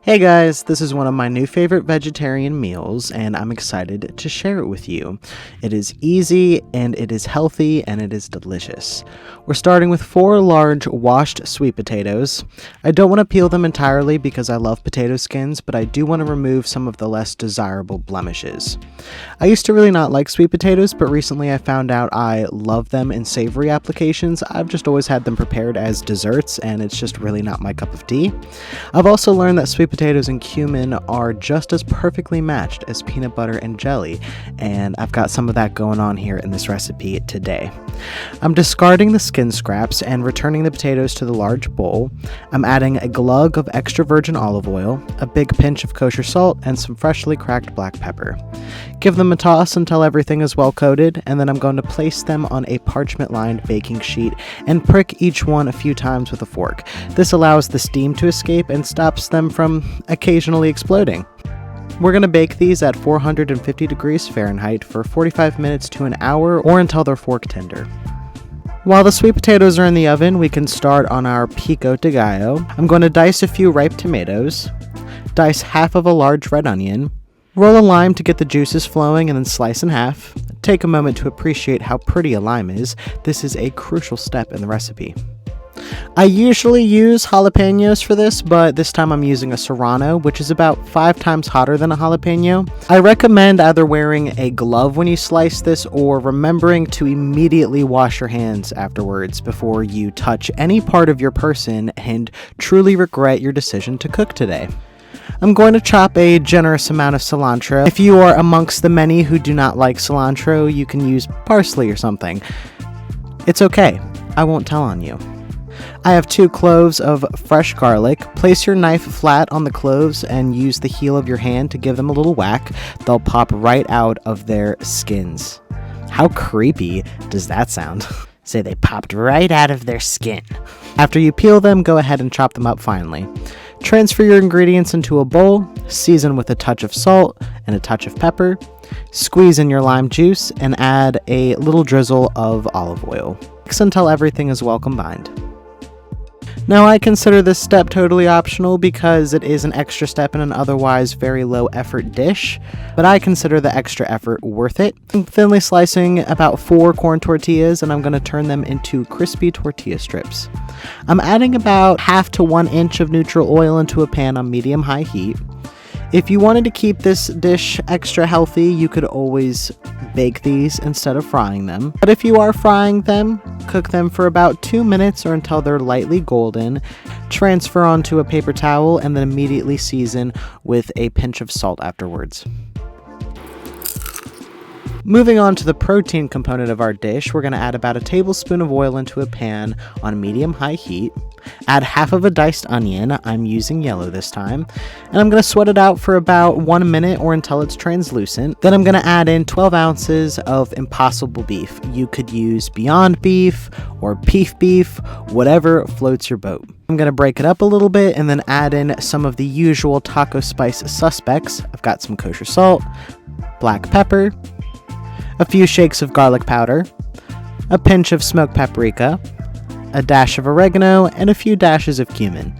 Hey guys, this is one of my new favorite vegetarian meals and I'm excited to share it with you. It is easy and it is healthy and it is delicious. We're starting with 4 large washed sweet potatoes. I don't want to peel them entirely because I love potato skins, but I do want to remove some of the less desirable blemishes. I used to really not like sweet potatoes, but recently I found out I love them in savory applications. I've just always had them prepared as desserts and it's just really not my cup of tea. I've also learned that sweet potatoes and cumin are just as perfectly matched as peanut butter and jelly, and I've got some of that going on here in this recipe today. I'm discarding the skin scraps and returning the potatoes to the large bowl. I'm adding a glug of extra virgin olive oil, a big pinch of kosher salt, and some freshly cracked black pepper. Give them a toss until everything is well coated, and then I'm going to place them on a parchment-lined baking sheet and prick each one a few times with a fork. This allows the steam to escape and stops them from occasionally exploding. We're going to bake these at 450 degrees Fahrenheit for 45 minutes to an hour or until they're fork tender. While the sweet potatoes are in the oven, we can start on our Pico de Gallo. I'm going to dice a few ripe tomatoes, dice half of a large red onion, roll a lime to get the juices flowing and then slice in half. Take a moment to appreciate how pretty a lime is. This is a crucial step in the recipe. I usually use jalapenos for this, but this time I'm using a serrano, which is about 5 times hotter than a jalapeno. I recommend either wearing a glove when you slice this or remembering to immediately wash your hands afterwards before you touch any part of your person and truly regret your decision to cook today. I'm going to chop a generous amount of cilantro. If you are amongst the many who do not like cilantro, you can use parsley or something. It's okay, I won't tell on you. I have 2 cloves of fresh garlic. Place your knife flat on the cloves and use the heel of your hand to give them a little whack. They'll pop right out of their skins. How creepy does that sound? Say they popped right out of their skin. After you peel them, go ahead and chop them up finely. Transfer your ingredients into a bowl, season with a touch of salt and a touch of pepper. Squeeze in your lime juice and add a little drizzle of olive oil. Mix until everything is well combined. Now, I consider this step totally optional because it is an extra step in an otherwise very low effort dish, but I consider the extra effort worth it. I'm thinly slicing about 4 corn tortillas and I'm going to turn them into crispy tortilla strips. I'm adding about half to 1 inch of neutral oil into a pan on medium-high heat. If you wanted to keep this dish extra healthy, you could always bake these instead of frying them. But if you are frying them, cook them for about 2 minutes or until they're lightly golden. Transfer onto a paper towel and then immediately season with a pinch of salt afterwards. Moving on to the protein component of our dish, we're going to add about a tablespoon of oil into a pan on medium-high heat. Add half of a diced onion, I'm using yellow this time, and I'm going to sweat it out for about 1 minute or until it's translucent. Then I'm going to add in 12 ounces of Impossible beef. You could use Beyond beef or beef, whatever floats your boat. I'm going to break it up a little bit and then add in some of the usual taco spice suspects. I've got some kosher salt, black pepper, a few shakes of garlic powder, a pinch of smoked paprika, a dash of oregano, and a few dashes of cumin.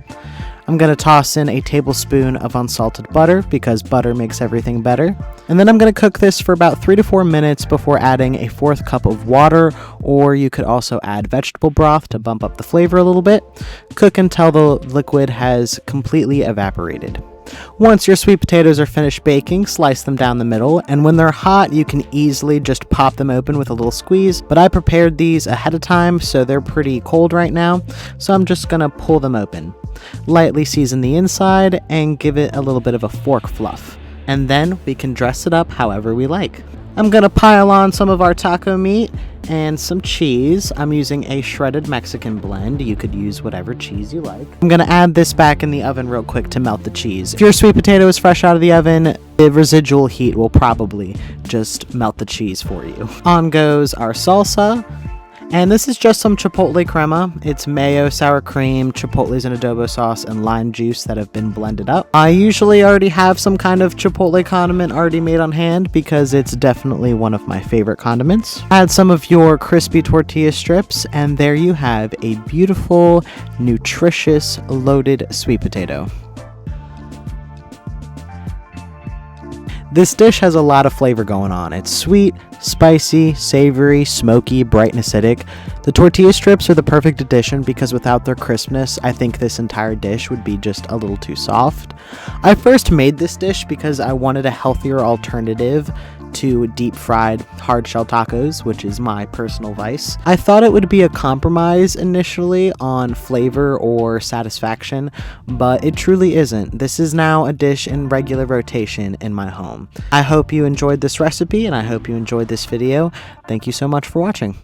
I'm going to toss in a tablespoon of unsalted butter because butter makes everything better. And then I'm going to cook this for about 3 to 4 minutes before adding a 1/4 cup of water, or you could also add vegetable broth to bump up the flavor a little bit. Cook until the liquid has completely evaporated. Once your sweet potatoes are finished baking, slice them down the middle, and when they're hot, you can easily just pop them open with a little squeeze, but I prepared these ahead of time, so they're pretty cold right now, so I'm just gonna pull them open. Lightly season the inside and give it a little bit of a fork fluff, and then we can dress it up however we like. I'm gonna pile on some of our taco meat and some cheese. I'm using a shredded Mexican blend. You could use whatever cheese you like. I'm gonna add this back in the oven real quick to melt the cheese. If your sweet potato is fresh out of the oven, the residual heat will probably just melt the cheese for you. On goes our salsa. And this is just some chipotle crema. It's mayo, sour cream, chipotles and adobo sauce, and lime juice that have been blended up. I usually already have some kind of chipotle condiment already made on hand because it's definitely one of my favorite condiments. Add some of your crispy tortilla strips, and there you have a beautiful, nutritious, loaded sweet potato. This dish has a lot of flavor going on. It's sweet, spicy, savory, smoky, bright, and acidic. The tortilla strips are the perfect addition because without their crispness, I think this entire dish would be just a little too soft. I first made this dish because I wanted a healthier alternative to deep fried hard shell tacos, which is my personal vice. I thought it would be a compromise initially on flavor or satisfaction, but it truly isn't. This is now a dish in regular rotation in my home. I hope you enjoyed this recipe and I hope you enjoyed this video. Thank you so much for watching.